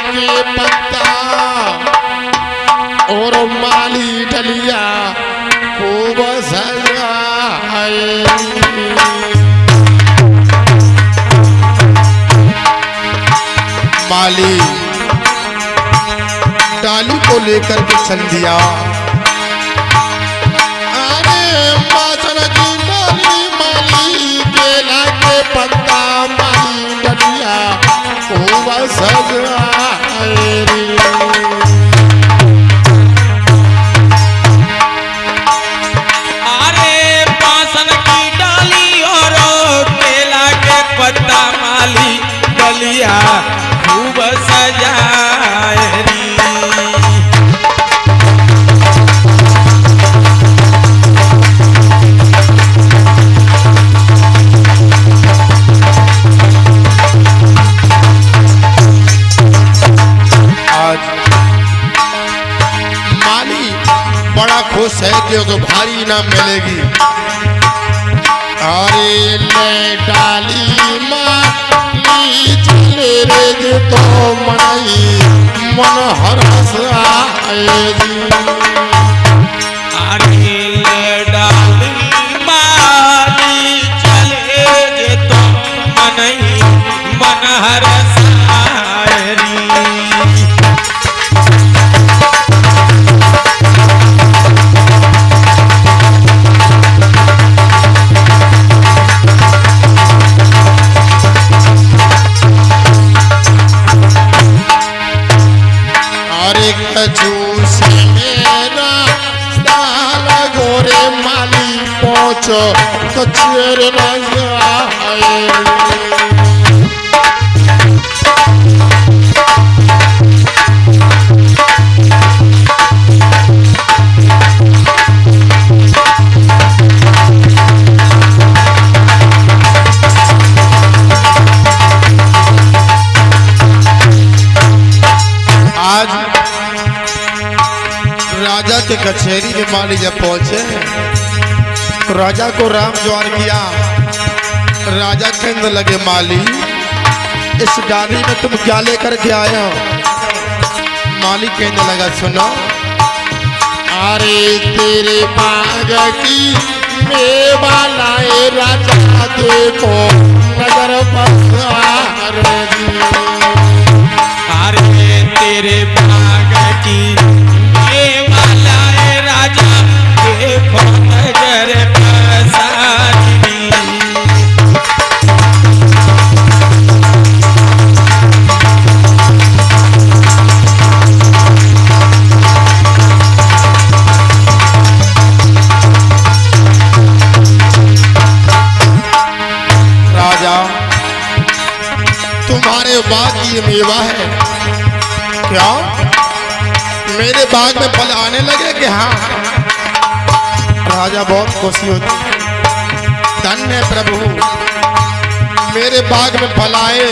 के पत्ता और माली डलिया खूब सजाए। माली डाली को लेकर के चल दिया। अरे मासन की डाली माली केला के पत्ता माली डलिया खूब सजाए रे। अरे मासन की डाली और केला के पत्ता माली डलिया खूब सजाए री। बड़ा खुश है कि उसको भारी इनाम मिलेगी। अरे ले डाली माली चले रे तो मनाई मन हरस आए जी। अरे ले डाली माली चले तो मनाई मन हरस आए री। कचू से मेरा दाल गोरे माली पहुँचो तो चेर रजाए। आज राजा के कचहरी में माली जब पहुंचे तो राजा को राम ज्वार किया। राजा कहने लगे माली इस डाली में तुम क्या लेकर के आए हो? माली कहने लगा सुनो, अरे तेरे बाग की मेवा लाए राजा देखो नजर पसार दी। अरे तेरे बाग की मेवा लाए राजा देखो नजर पसार दी। राजा तुम्हारे बाग की मेवा है क्या? मेरे बाग में फल आने लगे कि हाँ? राजा बहुत खुशी होती, धन्य प्रभु मेरे बाग में फल आए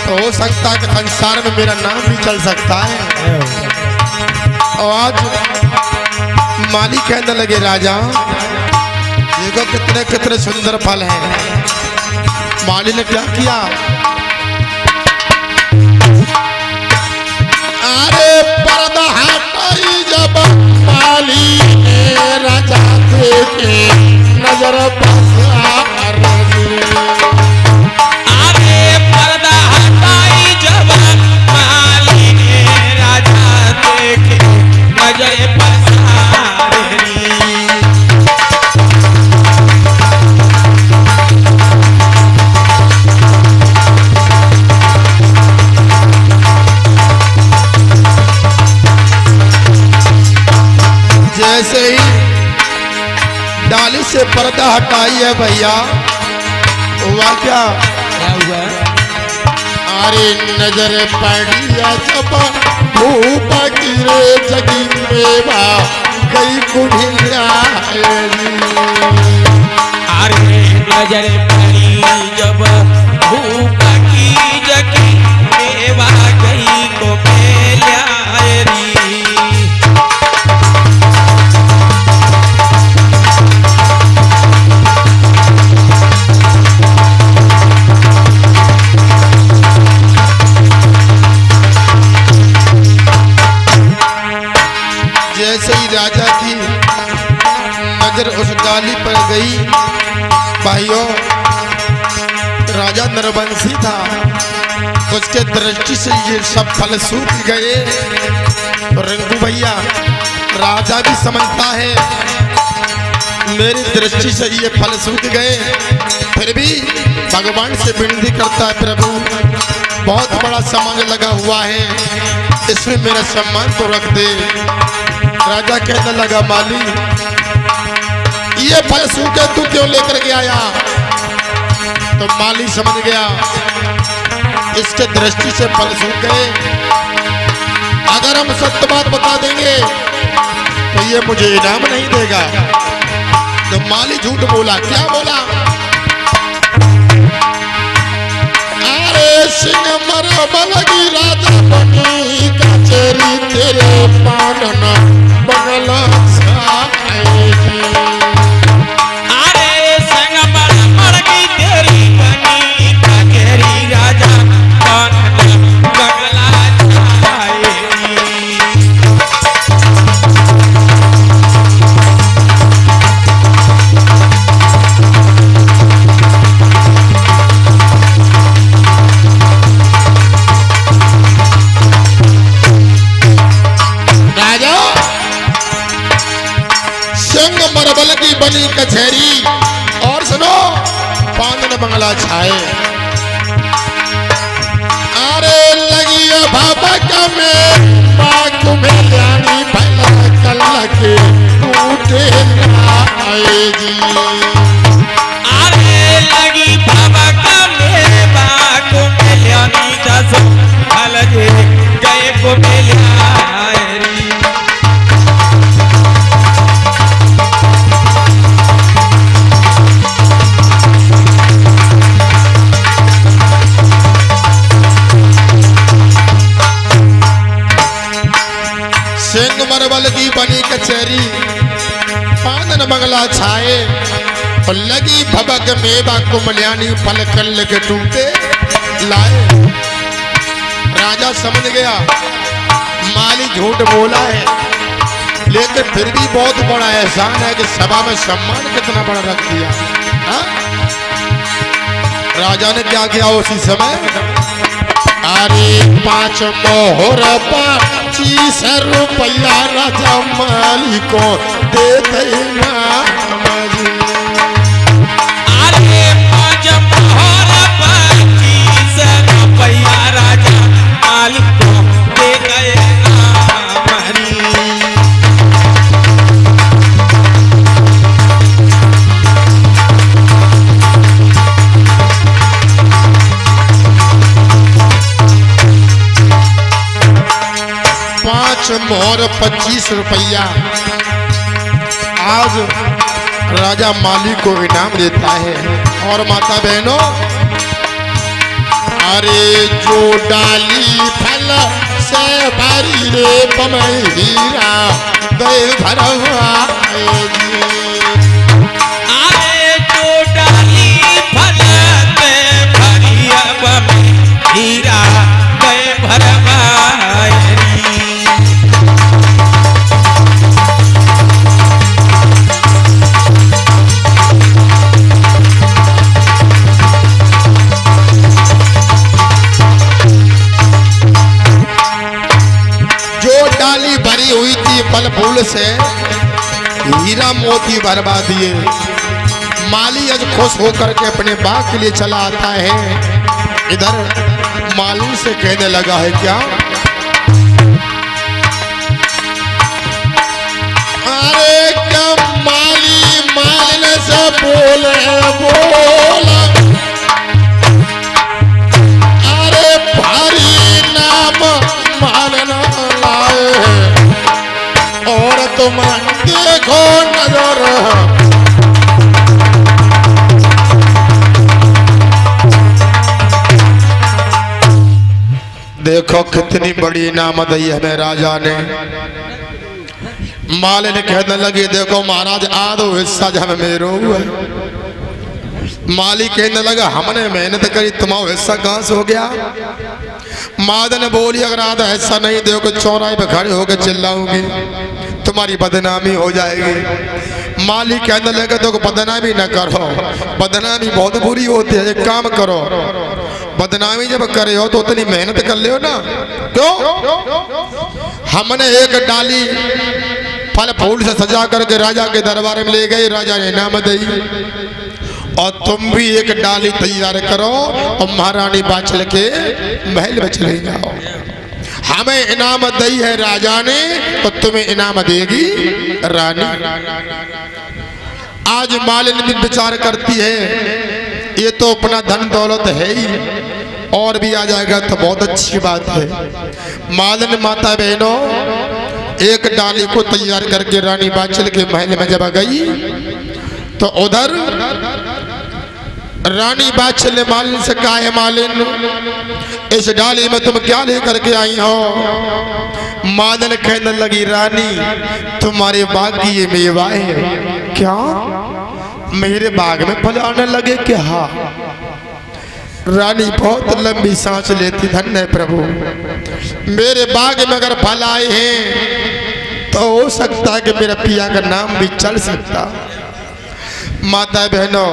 तो हो सकता है कि संसार में मेरा नाम भी चल सकता है। और आज माली कहने लगे राजा देखो कितने कितने सुंदर फल हैं। माली ने क्या किया? अरे पर्दा हटाई जब माली ने राजा देखे नजर पसार दी। अरे पर्दा हटाई जब माली ने राजा देखे नजर पसार दी। जैसे ही डाली से पर्दा हटाई है भैया हुआ क्या? हुआ? अरे नजर पड़िया जब धूप गिरे जगी मेवा गई कुढ़िया। अरे नजर पड़ी जब धूप की जगी मेवा गई को मेल्या री। सन्यासी था, उसके दृष्टि से ये सब फल सूख गए। रिंकू भैया, राजा भी समझता है मेरी दृष्टि से ये फल सूख गए, फिर भी भगवान से विनती करता है, प्रभु बहुत बड़ा समाज लगा हुआ है, इसमें मेरा सम्मान तो रख दे। राजा कहने लगा, माली ये फल सूखे तू क्यों लेकर के आया? तो माली समझ गया इसके दृष्टि से फल सूख गए, अगर हम सत्य बात बता देंगे तो ये मुझे इनाम नहीं देगा। तो माली झूठ बोला। क्या बोला? अरे सिंह मरबल की राजा बनी कचेरी तेरे पानन बगला छाएगी। अरे संग मर की तेरी बनी कचेरी राजा पानन बगला छाएगी। मरबल की बनी कचहरी और सुनो पानन बंगला छाए। अरे लगी भबक में बाग में जानी भला कल के टूटे आएगी। अरे लगी भबक में बाग में जानी जस फल जे गए को मिला। सिंह मरबल की बनी कचहरी पानन बंगला छाए और लगी भबक मेवा कुमल्यानी फल कल के टूटे लाए। राजा समझ गया माली झूठ बोला है, लेकिन फिर भी बहुत बड़ा एहसान है कि सभा में सम्मान कितना बड़ा रख दिया। हा? राजा ने क्या किया उसी समय? अरे 5 मोहर 25 रुपया राजा माली को दे देना। अरे 5 मोहर 25 रुपया राजा माली को दे देना। 5 मोहर 25 रुपया आज राजा माली को इनाम देता है। और माता बहनों, अरे जो डाली फल से भरी रे पमई हीरा दे भरवाएगी। अरे जो डाली फल से भरी अब हीरा दे भरवाएगी। डाली भरी हुई थी फल फूल से, हीरा मोती भरवा दिए। माली आज खुश होकर के अपने बाग के लिए चला आता है। इधर माली से कहने लगा है, क्या अरे क्या माली मालने से बोले बोला। अरे भारी नाम मानना और तुम देखो नजर। देखो कितनी बड़ी इनामत दी हमें राजा ने। माले ने कहने लगे, देखो महाराज आधो हिस्सा जब मेरो हुआ। माली कहने लगा, हमने मेहनत करी, तुम्हारा हिस्सा कहां से हो गया? मादन बोली, अगर आधा हिस्सा नहीं दोगे चौराहे पे खड़े होकर चिल्लाऊंगी, तुम्हारी बदनामी हो जाएगी। माली कहने लगे, देखो बदनामी न करो, बदनामी बहुत बुरी होती है। एक काम करो, बदनामी जब करे हो तो उतनी मेहनत कर ले हो ना। क्यों? हमने एक डाली फल फूल से सजा करके राजा के दरबार में ले गए, राजा ने इनाम दी। और तुम भी एक डाली तैयार करो और महारानी बाचल के महल में चले जाओ। हमें इनाम दी है राजा ने तो तुम्हें इनाम देगी रानी। आज मालिन भी विचार करती है ये तो अपना धन दौलत है ही, और भी आ जाएगा तो बहुत अच्छी बात है। मालिन माता बहनों एक डाली को तैयार करके रानी बाचल के महल में जब गई तो उधर रानी बाचल ने मालिन से कहा है, मालिन इस डाली में तुम क्या लेकर के आई हो? मालिन कहने लगी, रानी तुम्हारे बाग की ये मेवा है। क्या मेरे बाग में फल आने लगे क्या? रानी बहुत लंबी सांस लेती, धन्य है प्रभु, मेरे बाग में अगर फल आए हैं तो हो सकता है कि मेरा पिया का नाम भी चल सकता। माता बहनों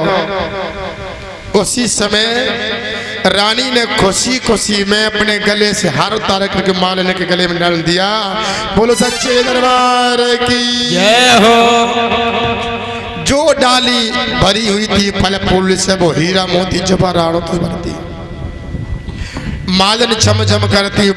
उसी समय रानी ने खुशी खुशी में अपने गले से हार उतार करके मालिन के गले में डाल दिया। बोलो सच्चे दरबार की जय हो। जो डाली भरी हुई थी फल फूल से वो हीरा मोती जवाहरात से भरती, मालिन छम छम करती